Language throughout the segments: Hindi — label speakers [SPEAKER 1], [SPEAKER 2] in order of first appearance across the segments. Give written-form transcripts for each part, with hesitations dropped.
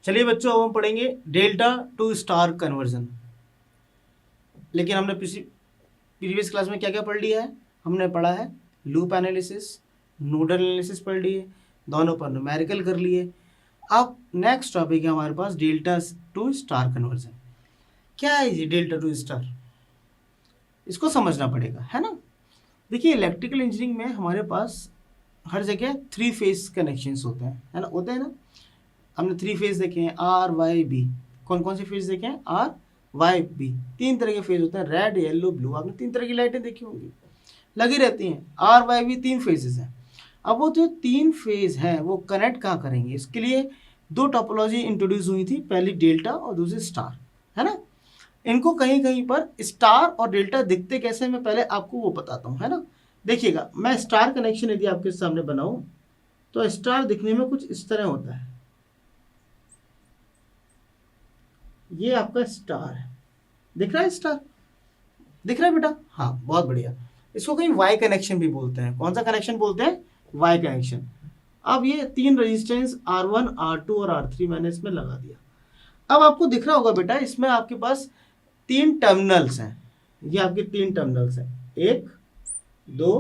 [SPEAKER 1] चलिए बच्चों, अब हम पढ़ेंगे डेल्टा टू स्टार कन्वर्जन। लेकिन हमने प्रीवियस क्लास में क्या क्या पढ़ लिया है? हमने पढ़ा है लूप एनालिसिस, नोडल एनालिसिस पढ़ लिए, दोनों पर न्यूमेरिकल कर लिए। अब नेक्स्ट टॉपिक है हमारे पास डेल्टा टू स्टार कन्वर्जन। क्या है ये डेल्टा टू स्टार? इसको समझना पड़ेगा, है ना। देखिए, इलेक्ट्रिकल इंजीनियरिंग में हमारे पास हर जगह 3 फेज कनेक्शंस होते हैं, है ना, होते हैं ना। हमने 3 फेज देखे हैं, आर वाई बी। कौन कौन से फेज देखे हैं? R Y B. 3 तरह के फेज होते हैं, रेड येलो ब्लू। आपने 3 तरह की लाइटें देखी होंगी, लगी रहती हैं। आर वाई बी 3 फेजेस हैं। अब वो जो 3 फेज हैं वो कनेक्ट कहाँ करेंगे? इसके लिए 2 टोपोलॉजी इंट्रोड्यूस हुई थी, पहली डेल्टा और दूसरी स्टार, है ना। इनको कहीं कहीं पर स्टार और डेल्टा दिखते कैसे, मैं पहले आपको वो बताता हूँ, है ना। देखिएगा, मैं स्टार कनेक्शन यदि आपके सामने बनाऊं तो स्टार दिखने में कुछ इस तरह होता है। ये आपका स्टार है, दिख रहा है? स्टार दिख रहा है बेटा? हाँ, बहुत बढ़िया। इसको कहीं वाई कनेक्शन भी बोलते हैं। कौन सा कनेक्शन बोलते हैं? Y connection. अब ये 3 रेजिस्टेंस R1, R2 और R3 मैंने इसमें लगा दिया। अब आपको दिख रहा होगा बेटा, इसमें आपके पास 3 टर्मिनल्स हैं। ये आपके 3 टर्मिनल्स हैं, 1, 2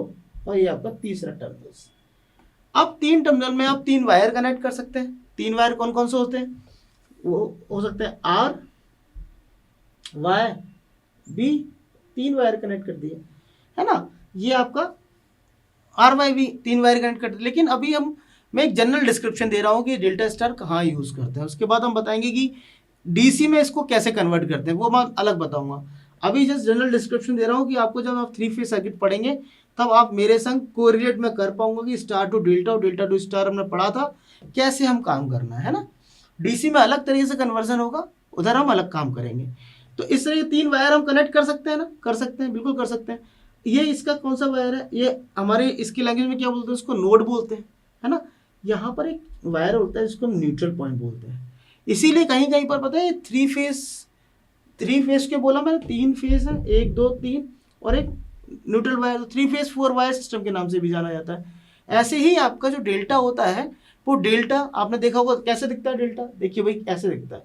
[SPEAKER 1] और ये आपका तीसरा टर्मिनल्स। अब 3 टर्मिनल में आप 3 वायर कनेक्ट कर सकते हैं। 3 वायर कौन कौन से होते हैं? वो हो सकते हैं R Y B. 3 wire connect कर दिए, है ना। ये आपका R Y B 3 wire connect कर दिए। लेकिन अभी मैं एक जनरल डिस्क्रिप्शन दे रहा हूँ कि डेल्टा स्टार कहाँ यूज करते हैं। उसके बाद हम बताएंगे कि डीसी में इसको कैसे कन्वर्ट करते हैं, वो मैं अलग बताऊंगा। अभी जस्ट जनरल डिस्क्रिप्शन दे रहा हूँ कि आपको जब आप 3 फेज सर्किट पढ़ेंगे तब आप मेरे संग कोरिलेट में कर पाऊंगा कि स्टार टू डेल्टा और डेल्टा टू स्टार हमने पढ़ा था, कैसे हम काम करना है ना। डीसी में अलग तरीके से कन्वर्जन होगा, उधर हम अलग काम करेंगे। तो इस तरह 3 वायर हम कनेक्ट कर सकते हैं ना, कर सकते हैं, बिल्कुल कर सकते हैं। ये इसका कौन सा वायर है? ये हमारे इसकी लैंग्वेज में क्या बोलते हैं? इसको नोड बोलते हैं, है ना। यहाँ पर एक वायर होता है जिसको न्यूट्रल पॉइंट बोलते हैं। इसीलिए कहीं कहीं पर पता है 3 फेज के बोला मैंने, 3 फेज है, 1 2 3 और एक न्यूट्रल वायर, तो 3 फेज 4 वायर सिस्टम के नाम से भी जाना जाता है। ऐसे ही आपका जो डेल्टा होता है, वो डेल्टा आपने देखा होगा कैसे दिखता है। डेल्टा देखिए भाई, ऐसे दिखता है।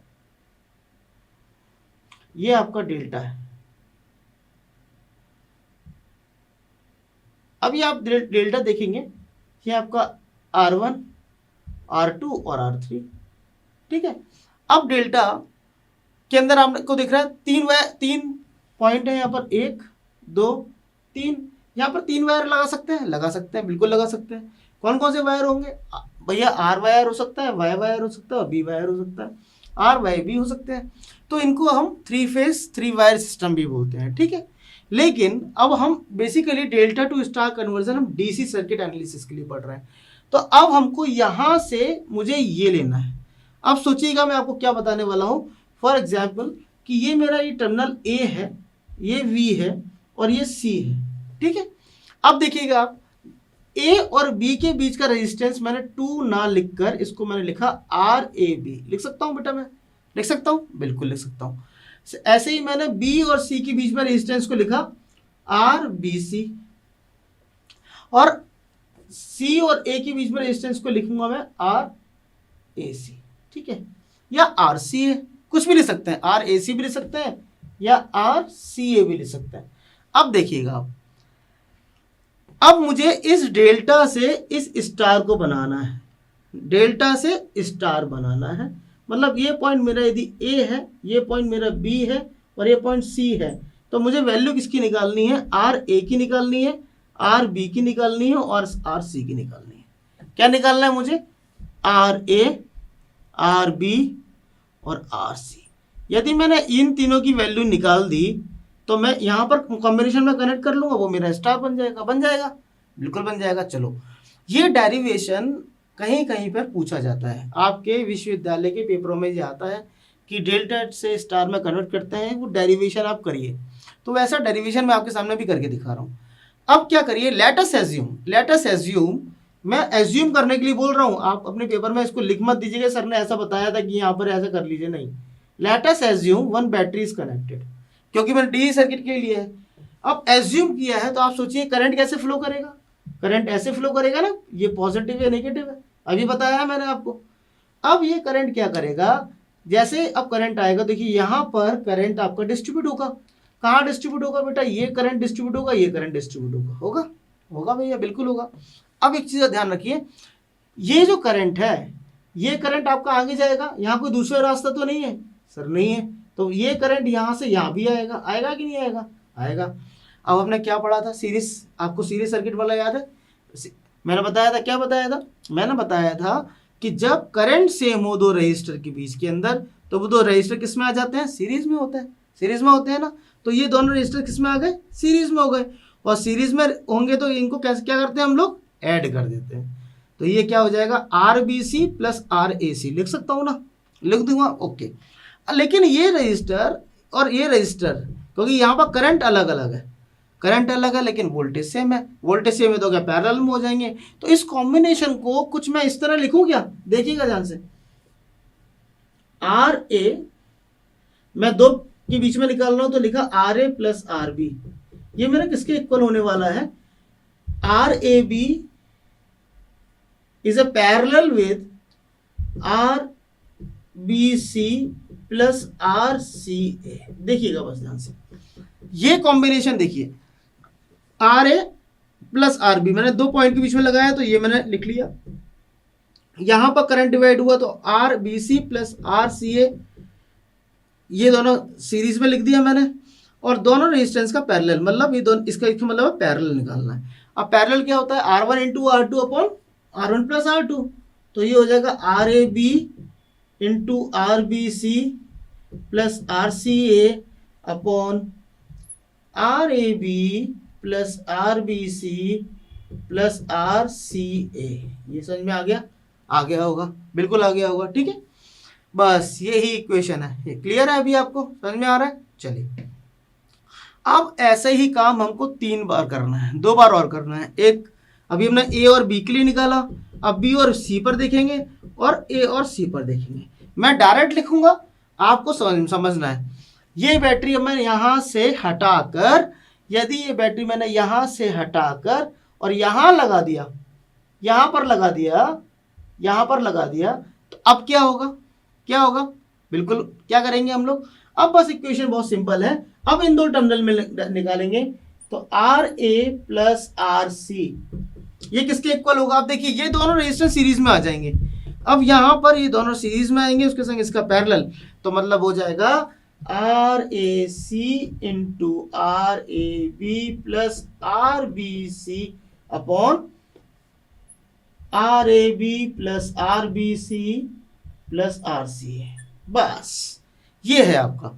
[SPEAKER 1] ये आपका डेल्टा है। अभी आप डेल्टा देखेंगे, ये आपका R1, R2 और R3, ठीक है। अब डेल्टा के अंदर आपको दिख रहा है 3 पॉइंट है यहाँ पर, 1 2 3। यहाँ पर 3 वायर लगा सकते हैं, लगा सकते हैं, बिल्कुल लगा सकते हैं। कौन कौन से वायर होंगे भैया? आर वायर हो सकता है, वाई वायर हो सकता है और बी वायर हो सकता है, आर वाई बी हो सकते हैं। तो इनको हम 3 फेज 3 वायर सिस्टम भी बोलते हैं, ठीक है। लेकिन अब हम basically delta two star conversion हम डीसी सर्किट एनालिसिस के लिए पढ़ रहे हैं। तो अब हमको यहां से मुझे ये लेना है। अब सोचिएगा मैं आपको क्या बताने वाला हूं। फॉर एग्जाम्पल कि ये मेरा ये टर्मिनल ए है, ये वी है और ये सी है, ठीक है। अब देखिएगा आप, ए और बी के बीच का रेजिस्टेंस मैंने 2 ना लिखकर इसको मैंने लिखा आर ए बी। लिख सकता हूं बेटा? मैं लिख सकता हूं, बिल्कुल लिख सकता हूं। ऐसे ही मैंने बी और सी के बीच में रेजिस्टेंस को लिखा आर बी सी, और सी और ए के बीच में रेजिस्टेंस को लिखूंगा मैं आर ए सी, ठीक है। या आर सी ए, कुछ भी लिख सकते हैं, आर ए सी भी लिख सकते हैं या आर सी ए भी लिख सकते हैं। अब देखिएगा आप, अब मुझे इस डेल्टा से इस स्टार को बनाना है, डेल्टा से स्टार बनाना है। मतलब ये पॉइंट मेरा यदि ए है, ये पॉइंट मेरा बी है और ये पॉइंट सी है, तो मुझे वैल्यू किसकी निकालनी है? आर ए की निकालनी है, आर बी की निकालनी है और आर सी की निकालनी है। क्या निकालना है मुझे? आर ए, आर बी और आर सी। यदि मैंने इन तीनों की वैल्यू निकाल दी तो मैं यहाँ पर कॉम्बिनेशन में कनेक्ट कर लूंगा, वो मेरा स्टार बन जाएगा। बन जाएगा, बिल्कुल बन जाएगा। चलो, ये डेरिवेशन कहीं कहीं पर पूछा जाता है, आपके विश्वविद्यालय के पेपरों में ये आता है कि डेल्टा से स्टार में कन्वर्ट करते हैं, वो डेरिवेशन आप करिए। तो वैसा डेरिवेशन मैं आपके सामने भी करके दिखा रहा हूँ। अब क्या करिए, लेटस एज्यूम, मैं एज्यूम करने के लिए बोल रहा हूँ। आप अपने पेपर में इसको लिख मत दीजिएगा सर ने ऐसा बताया था कि यहाँ पर ऐसा कर लीजिए, नहीं। Latus assume 1 battery is connected, क्योंकि मैंने डीसी सर्किट के लिए है। अब एज्यूम किया है तो आप सोचिए करंट कैसे फ्लो करेगा? करंट ऐसे फ्लो करेगा ना, ये पॉजिटिव है नेगेटिव है, अभी बताया है मैंने आपको। अब ये करंट क्या करेगा, जैसे अब करंट आएगा, देखिए यहाँ पर करंट आपका डिस्ट्रीब्यूट होगा। कहाँ डिस्ट्रीब्यूट होगा बेटा, ये करंट डिस्ट्रीब्यूट होगा, ये करंट डिस्ट्रीब्यूट होगा, होगा होगा भैया, बिल्कुल होगा। अब एक चीज का ध्यान रखिए, ये जो करंट है, ये करंट आपका आगे जाएगा, यहाँ कोई दूसरा रास्ता तो नहीं है सर, नहीं है, तो ये करंट यहाँ से यहाँ भी आएगा, आएगा कि नहीं आएगा, आएगा। अब हमने क्या पढ़ा था, सीरीज, आपको सीरीज सर्किट वाला याद है, मैंने बताया था, क्या बताया था, मैंने बताया था कि जब करंट सेम हो दो रजिस्टर के बीच के अंदर, तो वो दो रजिस्टर किस में आ जाते हैं, सीरीज में होते हैं, सीरीज में होते हैं ना। तो ये दोनों रजिस्टर किस में आ गए, सीरीज में हो गए, और सीरीज में होंगे तो इनको कैसे क्या करते हैं हम लोग, ऐड कर देते हैं। तो ये क्या हो जाएगा, RBC प्लस RAC, लिख सकता हूँ ना, लिख दूंगा, ओके। लेकिन ये रजिस्टर और ये रजिस्टर, क्योंकि यहाँ पर करंट अलग अलग है, करंट अलग है लेकिन वोल्टेज सेम है, वोल्टेज सेम है तो क्या पैरेलल में हो जाएंगे। तो इस कॉम्बिनेशन को कुछ मैं इस तरह लिखूं क्या, देखिएगा ध्यान से, RA मैं दो के बीच में निकाल रहा हूं, तो लिखा RA प्लस RB, ये मेरा किसके इक्वल होने वाला है, RAB is a parallel with RBC plus RCA। देखिएगा बस ध्यान से, ये कॉम्बिनेशन देखिए, RA प्लस RB मैंने दो पॉइंट के बीच में लगाया, तो ये मैंने लिख लिया। यहां पर करंट डिवाइड हुआ तो RBC प्लस RCA, ये दोनों सीरीज में लिख दिया मैंने, और दोनों रेजिस्टेंस का पैरेलल, मतलब ये दोनों, इसका मतलब पैरेलल निकालना है। अब पैरेलल क्या होता है, R1 into R2 upon R1 plus R2, तो ये हो जाएगा RAB into RBC plus RCA upon RAB plus RBC plus RCA। ये समझ में आ गया, आ गया होगा, बिल्कुल आ गया होगा, ठीक है। बस यही इक्वेशन है, ये क्लियर है, अभी आपको समझ में आ रहा है। चलिए, अब ऐसे ही काम हमको 3 बार करना है, 2 बार और करना है। एक अभी हमने ए और बी के लिए निकाला, अब बी और सी पर देखेंगे और ए और सी पर देखेंगे। मैं डायरेक्ट लिखूंगा, आपको समझना है। ये बैटरी मैं यहां से हटाकर, यदि ये बैटरी मैंने यहां से हटाकर और यहां लगा दिया, यहां पर लगा दिया, यहां पर लगा दिया, तो अब क्या होगा, क्या होगा, बिल्कुल क्या करेंगे हम लोग, अब बस इक्वेशन बहुत सिंपल है। अब इन दो टर्मिनल में निकालेंगे, तो RA प्लस RC ये किसके इक्वल होगा, आप देखिए ये दोनों रेजिस्टेंस सीरीज में आ जाएंगे। अब यहां पर ये दोनों सीरीज में आएंगे, उसके संग इसका पैरेलल, तो मतलब हो जाएगा RAC into RAB plus RBC upon RAB plus RBC plus RCA। बस ये है आपका,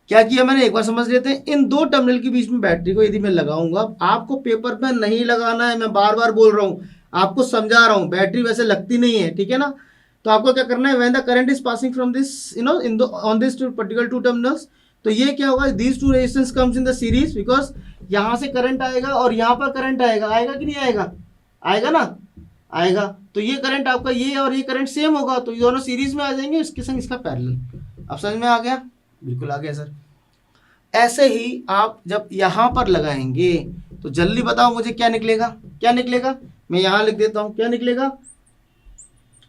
[SPEAKER 1] क्या किया मैंने, एक बार समझ लेते हैं। इन दो टर्मिनल के बीच में बैटरी को यदि मैं लगाऊंगा, आपको पेपर पे नहीं लगाना है, मैं बार बार बोल रहा हूं, आपको समझा रहा हूं, बैटरी वैसे लगती नहीं है, ठीक है ना। तो आपको क्या करना है, when the current is passing from this in on this particular two terminals, तो ये क्या होगा, these two resistance comes in the series, because यहां से करंट आएगा और यहां पर करंट आएगा, आएगा कि नहीं आएगा, आएगा ना, आएगा। तो ये करंट आपका, ये और ये करंट सेम होगा, तो ये दोनों सीरीज में आ जाएंगे, इसके संग इसका पैरेलल। अब समझ में आ गया, बिल्कुल आ गया सर। ऐसे ही आप जब यहां पर लगाएंगे, तो जल्दी बताओ मुझे क्या निकलेगा, क्या निकलेगा, मैं यहां लिख देता हूं, क्या निकलेगा,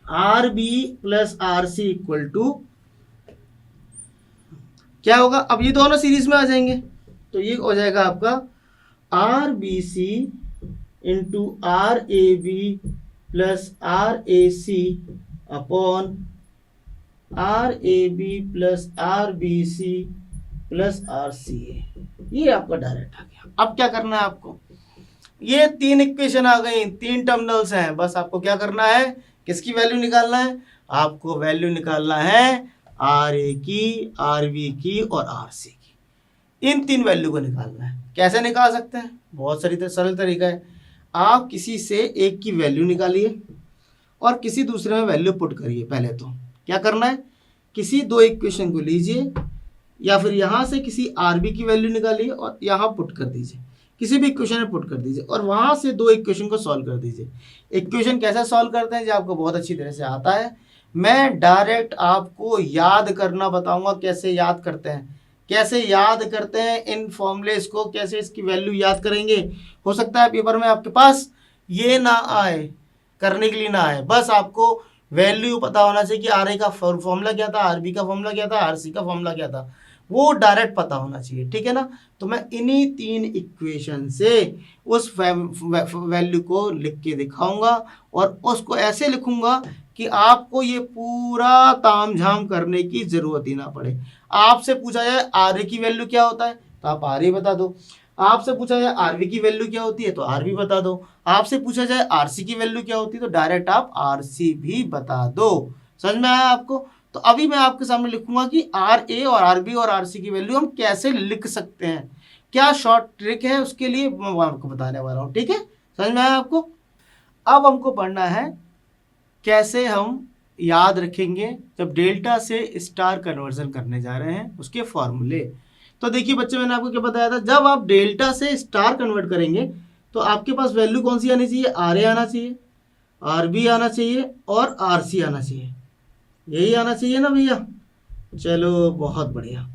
[SPEAKER 1] RB plus RC equal to क्या होगा, अब ये दोनों सीरीज में आ जाएंगे, तो ये हो जाएगा आपका RBC into RAB plus RAC upon RAB plus RBC plus RCA। ये आपका डायरेक्ट आ गया। अब क्या करना है आपको, ये 3 इक्वेशन आ गई, 3 टर्मिनल्स हैं, बस आपको क्या करना है, किसकी वैल्यू निकालना है, आपको वैल्यू निकालना है RA की, RB की और RC की। इन 3 वैल्यू को निकालना है। कैसे निकाल सकते हैं, बहुत सरल तरीका है। आप किसी से एक की वैल्यू निकालिए और किसी दूसरे में वैल्यू पुट करिए। पहले तो क्या करना है, किसी 2 इक्वेशन को लीजिए, या फिर यहाँ से किसी RB की वैल्यू निकालिए और यहाँ पुट कर दीजिए, किसी भी इक्वेशन में पुट कर दीजिए, और वहाँ से 2 इक्वेशन को सॉल्व कर दीजिए। इक्वेशन कैसे सॉल्व करते हैं जो आपको बहुत अच्छी तरह से आता है, मैं डायरेक्ट आपको याद करना बताऊंगा, कैसे याद करते हैं, कैसे याद करते हैं इन फॉर्मूलेस को, कैसे इसकी वैल्यू याद करेंगे। हो सकता है पेपर में आपके पास ये ना आए, करने के लिए ना आए, बस आपको वैल्यू पता होना चाहिए कि आर ए का फॉर्मूला क्या था, आर बी का फॉर्मूला क्या था, आर सी का फॉर्मूला क्या था, वो डायरेक्ट पता होना चाहिए, ठीक है ना। तो मैं इन्हीं 3 इक्वेशन से उस वैल्यू को लिख के दिखाऊंगा और उसको ऐसे लिखूंगा कि आपको ये पूरा तामझाम करने की जरूरत ही ना पड़े। आपसे पूछा जाए आर ए की वैल्यू क्या होता है तो आप आर ए बता दो, आपसे पूछा जाए आर बी की वैल्यू क्या होती है तो आर बी बता दो, आपसे पूछा जाए आर सी की वैल्यू क्या होती है तो डायरेक्ट आप आर सी भी बता दो। समझ में आया आपको? तो अभी मैं आपके सामने लिखूंगा कि आर ए और आर बी और आर सी की वैल्यू हम कैसे लिख सकते हैं, क्या शॉर्ट ट्रिक है उसके लिए मैं आपको बताने वाला हूँ, ठीक है। समझ में आया आपको? अब हमको पढ़ना है कैसे हम याद रखेंगे जब डेल्टा से स्टार कन्वर्जन करने जा रहे हैं उसके फॉर्मूले। तो देखिए बच्चे, मैंने आपको क्या बताया था, जब आप डेल्टा से स्टार कन्वर्ट करेंगे तो आपके पास वैल्यू कौन सी आनी चाहिए, आर ए आना चाहिए, आर बी आना चाहिए और आर सी आना चाहिए, यही आना चाहिए ना भैया। चलो बहुत बढ़िया।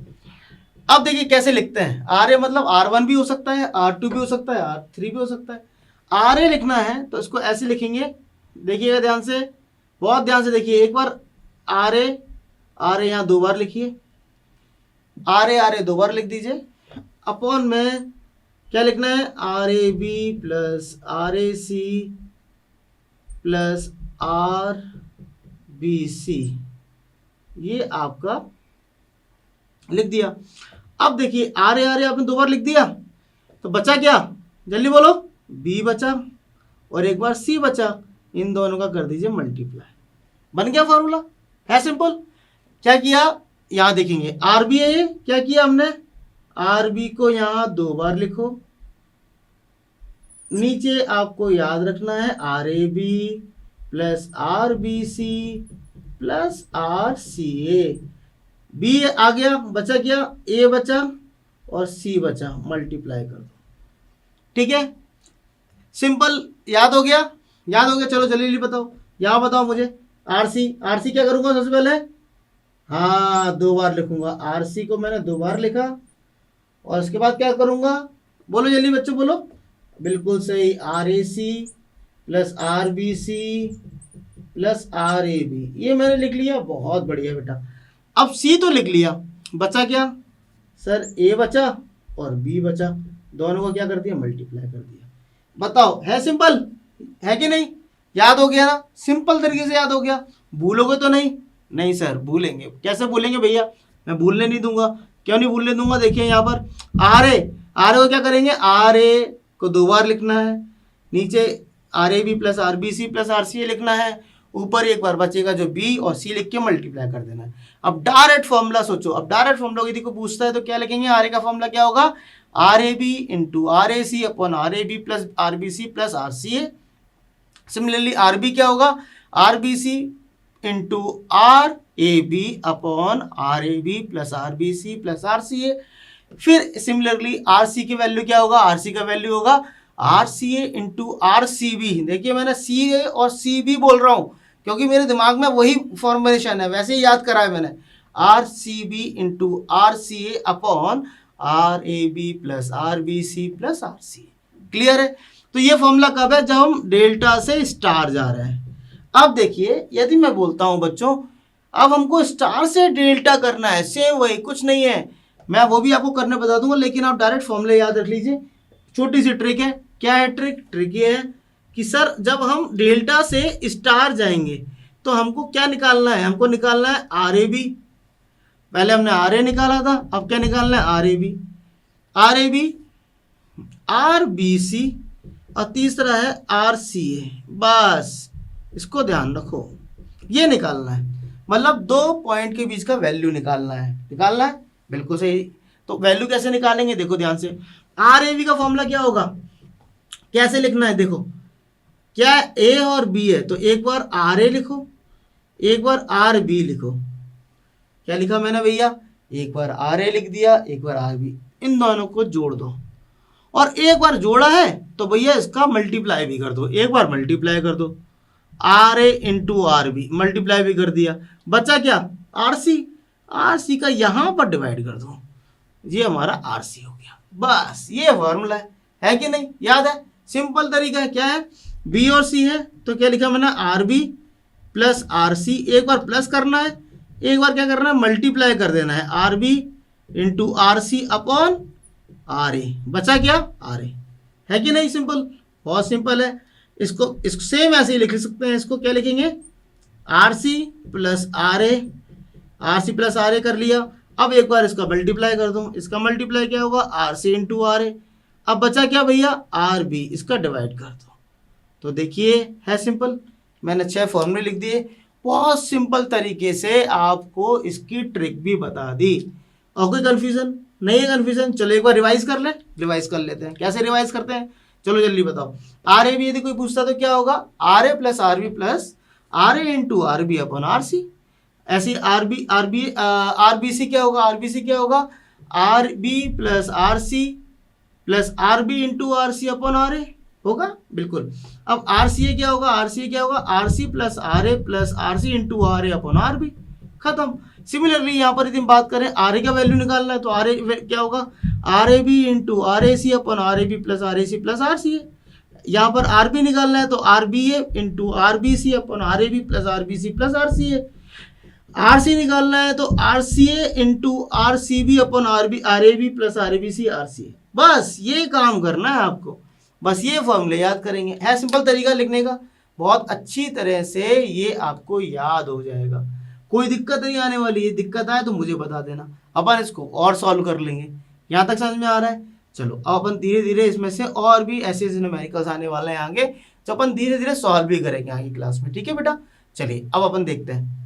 [SPEAKER 1] अब देखिए कैसे लिखते हैं, आर ए मतलब आर वन भी हो सकता है, आर टू भी हो सकता है, आर थ्री भी हो सकता है। आर ए लिखना है तो इसको ऐसे लिखेंगे, देखिएगा ध्यान से, बहुत ध्यान से देखिए एक बार। आर ए यहाँ 2 बार लिखिए, आर ए 2 बार लिख दीजिए, अपॉन में क्या लिखना है, R A B plus R A C plus R B C, ये आपका लिख दिया। अब देखिए आर ए आपने 2 बार लिख दिया तो बचा क्या, जल्दी बोलो, बी बचा और एक बार सी बचा, इन दोनों का कर दीजिए मल्टीप्लाई, बन गया फॉर्मूला, है सिंपल। क्या किया, यहां देखेंगे आर बी है, क्या किया हमने, आर बी को यहां 2 बार लिखो, नीचे आपको याद रखना है R A B plus R B C plus R C A, B आ गया, बचा क्या, ए बचा और सी बचा, मल्टीप्लाई कर दो, ठीक है, सिंपल। याद हो गया, याद हो गया, चलो जल्दी बताओ, यहां बताओ मुझे, आर सी क्या करूंगा सबसे पहले, हाँ 2 बार लिखूंगा, आर सी को मैंने 2 बार लिखा और उसके बाद क्या करूंगा, बोलो जल्दी बच्चों बोलो, बिल्कुल सही, R A C plus R B C plus R A B, ये मैंने लिख लिया, बहुत बढ़िया बेटा। अब सी तो लिख लिया, बचा क्या सर, ए बचा और बी बचा, दोनों को क्या कर दिया, मल्टीप्लाई कर दिया। बताओ है सिंपल, है कि नहीं, याद हो गया ना, सिंपल तरीके से याद हो गया, भूलोगे तो नहीं, नहीं सर भूलेंगे, कैसे भूलेंगे भैया, मैं भूलने नहीं दूंगा, क्यों नहीं भूलने दूंगा, देखिए यहाँ पर आर ए को क्या करेंगे, आर ए को 2 बार लिखना है, नीचे R A B plus R B C plus R C A लिखना है, ऊपर एक बार बचेगा जो बी और सी लिख के मल्टीप्लाई कर देना है। अब डायरेक्ट फॉर्मूला सोचो, अब डायरेक्ट फॉर्मूला यदि को पूछता है तो क्या लिखेंगे, आर ए का फॉर्मूला क्या होगा, R A B into R A C upon R A B plus R B C plus R C A. Similarly R B क्या होगा, R B C into R A B upon R A B plus R B C plus R C A. फिर सिमिलरली आर सी की वैल्यू क्या होगा, आर सी का वैल्यू होगा R C A into R C B. देखिए मैंने सी ए और सी बी बोल रहा हूँ क्योंकि मेरे दिमाग में वही फॉर्मुलेशन है, वैसे ही याद करा है मैंने, R C B into R C A upon R A B plus R B C plus R C A. Clear है? तो ये फॉर्मूला कब है, जब हम डेल्टा से स्टार जा रहे हैं। अब देखिए यदि मैं बोलता हूं बच्चों अब हमको स्टार से डेल्टा करना है, सेम वही, कुछ नहीं है, मैं वो भी आपको करने बता दूंगा, लेकिन आप डायरेक्ट फॉर्मूले याद रख लीजिए। छोटी सी ट्रिक है, क्या है ट्रिक ये है कि सर जब हम डेल्टा से स्टार जाएंगे तो हमको क्या निकालना है, हमको निकालना है आर ए बी, पहले हमने आर ए निकाला था, अब क्या निकालना है, R A B R B C और तीसरा है आर सी ए, बस इसको ध्यान रखो, ये निकालना है, मतलब 2 पॉइंट के बीच का वैल्यू निकालना है, बिल्कुल सही। तो वैल्यू कैसे निकालेंगे, देखो ध्यान से, आर ए बी का फॉर्मूला क्या होगा, कैसे लिखना है, देखो क्या ए और बी है तो एक बार आर ए लिखो, एक बार आर बी लिखो, क्या लिखा मैंने भैया, एक बार आर ए लिख दिया, एक बार आर बी, इन दोनों को जोड़ दो, और एक बार जोड़ा है तो भैया इसका मल्टीप्लाई भी कर दो, एक बार मल्टीप्लाई कर दो, R A into R B, multiply भी कर दिया, बचा क्या, आर सी का यहां पर डिवाइड कर दो, ये हमारा आर सी हो गया, बस ये फॉर्मूला है कि नहीं, याद है, सिंपल तरीका है, क्या है, बी और सी है तो क्या लिखा मैंने, R B plus R C, एक बार प्लस करना है, एक बार क्या करना है, मल्टीप्लाई कर देना है, R B into R C upon R A, बचा क्या, आर ए, है कि नहीं, सिंपल, बहुत सिंपल है। इसको सेम ऐसे ही लिख सकते हैं, इसको क्या लिखेंगे, R C plus R A, R C plus R A कर लिया। अब एक बार इसका मल्टीप्लाई कर दूं, इसका मल्टीप्लाई क्या होगा, आर सी इंटू आर ए। अब बचा क्या भैया, आर बी, इसका डिवाइड कर दो। तो देखिए है सिंपल, मैंने 6 फॉर्मूले लिख दिए, बहुत सिंपल तरीके से आपको इसकी ट्रिक भी बता दी। और कोई कन्फ्यूजन नहीं है, कन्फ्यूजन, चलो एक बार रिवाइज कर लें, रिवाइज कर लेते हैं, कैसे रिवाइज करते हैं, चलो जल्दी बताओ। आर ए बी यदि कोई पूछता तो क्या होगा, R A plus R B plus R A into R B upon R C. ऐसी आर बी सी क्या होगा, आर बी सी क्या होगा, R B plus R B into R C upon R A होगा, बिल्कुल। अब आर सी ए क्या होगा, आर सी ए क्या होगा, R C plus R C into R A upon R B, खत्म। सिमिलरली यहाँ पर यदि हम बात करें आर ए का वैल्यू निकालना है तो आर ए क्या होगा, R A B into R A C upon R A B plus R A C plus R C A. यहाँ पर आर बी निकालना है तो R B A into R B C upon R A B plus R B C plus R C A. R C निकालना है तो R C A into R C B upon R A B plus R A B C R C ए। बस ये काम करना है आपको, बस ये फॉर्मूले याद करेंगे, है सिंपल तरीका लिखने का, बहुत अच्छी तरह से ये आपको याद हो जाएगा, कोई दिक्कत नहीं आने वाली है। दिक्कत आए तो मुझे बता देना, अपन इसको और सॉल्व कर लेंगे। यहाँ तक समझ में आ रहा है, चलो अब अपन धीरे धीरे इसमें से और भी ऐसे ऐसे न्यूमेरिकल्स आने वाले हैं आगे, जो अपन धीरे धीरे सॉल्व भी करेंगे आगे क्लास में, ठीक है बेटा। चलिए अब अपन देखते हैं।